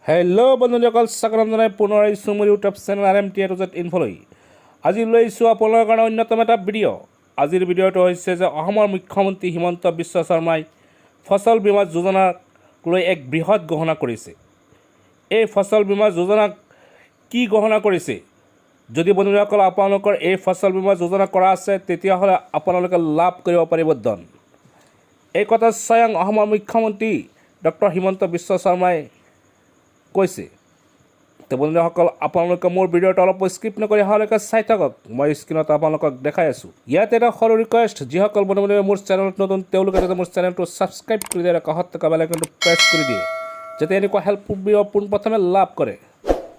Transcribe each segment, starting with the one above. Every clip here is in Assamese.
হেল্ল' বন্ধুসকল, স্বাগতম জনাই পুনৰ আহিছোঁ মোৰ ইউটিউব চেনেল RMT ইনফলৈ। আজি লৈ আহিছোঁ আপোনালোকৰ কাৰণে অন্যতম এটা ভিডিঅ'। আজিৰ ভিডিঅ'টো হৈছে যে অসমৰ মুখ্যমন্ত্ৰী হিমন্ত বিশ্ব শৰ্মাই ফচল বীমা যোজনাক লৈ এক বৃহৎ ঘোষণা কৰিছে। এই ফচল বীমা যোজনাক কি ঘোষণা কৰিছে? যদি বন্ধুসকল আপোনালোকৰ এই ফচল বীমা যোজনা কৰা আছে, তেতিয়াহ'লে আপোনালোকে লাভ কৰিব পাৰিব ধন। এই কথা স্বয়ং অসমৰ মুখ্যমন্ত্ৰী ডক্টৰ হিমন্ত বিশ্ব শৰ্মাই কৈছে। তো বন্ধুসকল, আপোনালোকে মোৰ ভিডিঅ'টো অলপ স্কিপ নকৰি অহালৈকে চাই থাকক। মই স্ক্ৰীণত আপোনালোকক দেখাই আছোঁ। ইয়াত এটা সৰু ৰিকুৱেষ্ট, যিসকল বন্ধুৱে মোৰ চেনেলত নতুন তেওঁলোকে যাতে মোৰ চেনেলটো ছাবস্ক্ৰাইব কৰি দিয়ে আৰু কাষত থকা বেল আইকনটো প্ৰেছ কৰি দিয়ে, যাতে এনেকুৱা হেল্পফুল ভিডিঅ' পোনপ্ৰথমে লাভ কৰে।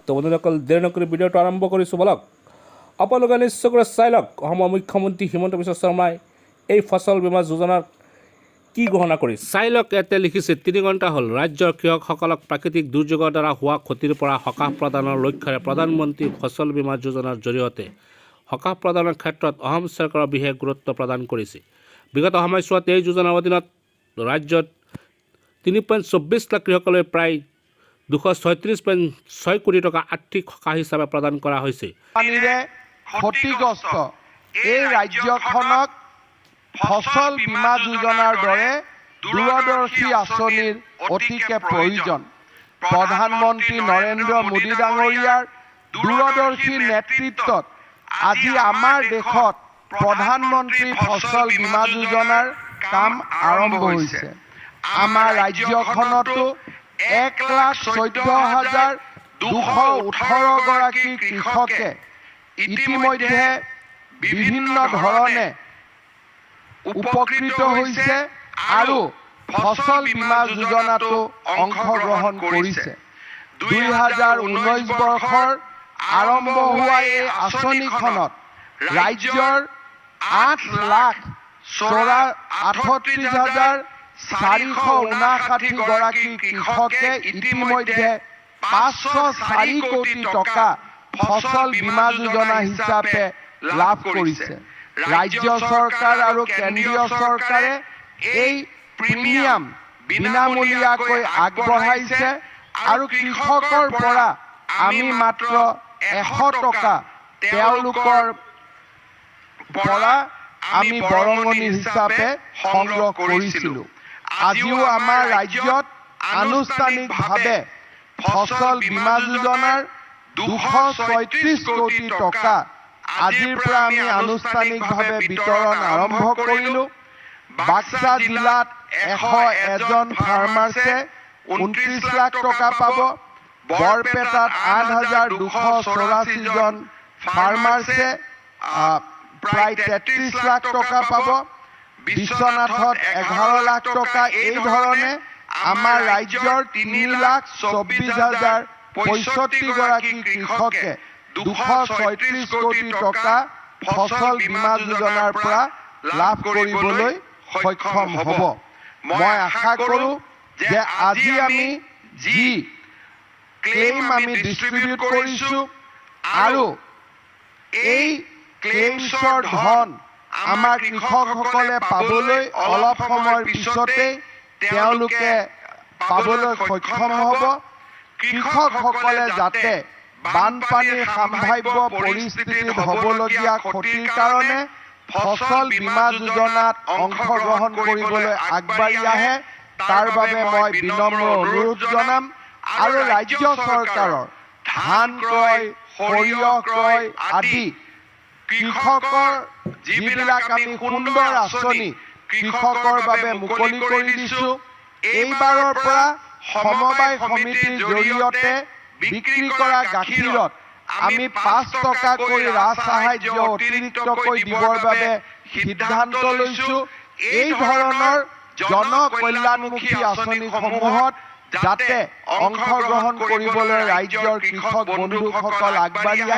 তো বন্ধুসকল, দেৰি নকৰি ভিডিঅ'টো আৰম্ভ কৰিছোঁ বলক। আপোনালোকে নিশ্চয়কৈ চাই লওক অসমৰ মুখ্যমন্ত্ৰী হিমন্ত বিশ্ব শৰ্মাই এই ফচল বীমা যোজনাৰ কি ঘোষণা কৰিছে। চাই লওক, ইয়াতে লিখিছে 3 ঘণ্টা হ'ল ৰাজ্যৰ কৃষকসকলক প্ৰাকৃতিক দুৰ্যোগৰ দ্বাৰা হোৱা ক্ষতিৰ পৰা সকাহ প্ৰদানৰ লক্ষ্যৰে প্ৰধানমন্ত্ৰী ফচল বীমা যোজনাৰ জৰিয়তে সকাহ প্ৰদানৰ ক্ষেত্ৰত অসম চৰকাৰৰ বিশেষ গুৰুত্ব প্ৰদান কৰিছে। বিগত সময়ছোৱাত এই যোজনাৰ অধীনত ৰাজ্যত 3.24 লাখ কৃষকলৈ প্ৰায় 236.6 কোটি টকা আৰ্থিক সকাহ হিচাপে প্ৰদান কৰা হৈছে। ক্ষতিগ্ৰস্ত এই ৰাজ্যখনক ফচল বীমা যোজনাৰ দৰে দূৰদৰ্শী আঁচনিৰ অতিকে প্ৰয়োজন। প্ৰধানমন্ত্ৰী নৰেন্দ্ৰ মোদী ডাঙৰীয়াৰ দূৰদৰ্শী নেতৃত্বত আজি আমাৰ দেশত প্ৰধানমন্ত্ৰী ফচল বীমা যোজনাৰ কাম আৰম্ভ হৈছে। আমাৰ ৰাজ্যখনতো 1,14,218 গৰাকী কৃষকে ইতিমধ্যে বিভিন্ন ধৰণে উপকৃত হৈছে আৰু ফচল বীমা যোজনাতো অংশগ্ৰহণ কৰিছে। 2019 বৰ্ষৰ আৰম্ভ হোৱা এই আঁচনিখনত ৰাজ্যৰ 8,38,459 গৰাকী কৃষকে ইতিমধ্যে 504 কোটি টকা ফচল বীমা যোজনা হিচাপে লাভ কৰিছে। ৰাজ্য চৰকাৰ আৰু কেন্দ্ৰীয় চৰকাৰে এই প্ৰিমিয়াম বিনামূলীয়াকৈ আগবঢ়াইছে আৰু কৃষকৰ পৰা আমি মাত্ৰ 100 টকা তেওঁলোকৰ পৰা আমি বৰঙণি হিচাপে সংগ্ৰহ কৰিছিলোঁ। আজিও আমাৰ ৰাজ্যত আনুষ্ঠানিকভাৱে ফচল বীমা যোজনাৰ 236 কোটি টকা আজিৰ পৰা আমি আনুষ্ঠানিকভাৱে বিতৰণ আৰম্ভ কৰিলোঁ। বাক্সা জিলাত 101জন ফাৰ্মাৰ্ছে 29 লাখ টকা পাব। বৰপেটাত 8,284জন ফাৰ্মাৰ্ছে প্ৰায় 33 লাখ টকা পাব। বিশ্বনাথত 11 লাখ টকা। এই ধৰণে আমাৰ ৰাজ্যৰ 3,24,065 গৰাকী কৃষকে 236 কোটি টকা ফচল বীমা যোজনাৰ পৰা লাভ কৰিবলৈ সক্ষম হ'ব। মই আশা কৰোঁ যে আজি আমি যি ক্লেইম আমি ডিষ্ট্ৰিবিউট কৰিছোঁ আৰু এই ক্লেইমছৰ ধন আমাৰ কৃষকসকলে পাবলৈ অলপ সময়ৰ পিছতেই তেওঁলোকে পাবলৈ সক্ষম হ'ব। কৃষকসকলে যাতে বানপানীৰ সম্ভাৱ্য পৰিস্থিতিত হ'বলগীয়া ক্ষতিৰ কাৰণে ফচল বীমা যোজনাত অংশগ্ৰহণ কৰিবলৈ আগবাঢ়ি আহে, তাৰ বাবে মই বিনম্ৰ অনুৰোধ জনাম। আৰু ৰাজ্য চৰকাৰৰ ধান ক্ৰয়, সৰিয়হ ক্ৰয় আদি কৃষকৰ যিবিলাক আমি সুন্দৰ আঁচনি কৃষকৰ বাবে মুকলি কৰি দিছোঁ, এইবাৰৰ পৰা সমবায় সমিতিৰ জৰিয়তে বিক্ৰী কৰা গাখীৰত আমি 5 টকাকৈ ৰাজসাহায্য অতিৰিক্তকৈ দিবৰ বাবে সিদ্ধান্ত লৈছোঁ। এই ধৰণৰ জনকল্যাণমুখী আঁচনিসমূহত যাতে অংশগ্ৰহণ কৰিবলৈ ৰাজ্যৰ কৃষক বন্ধুসকল আগবাঢ়ি আহে।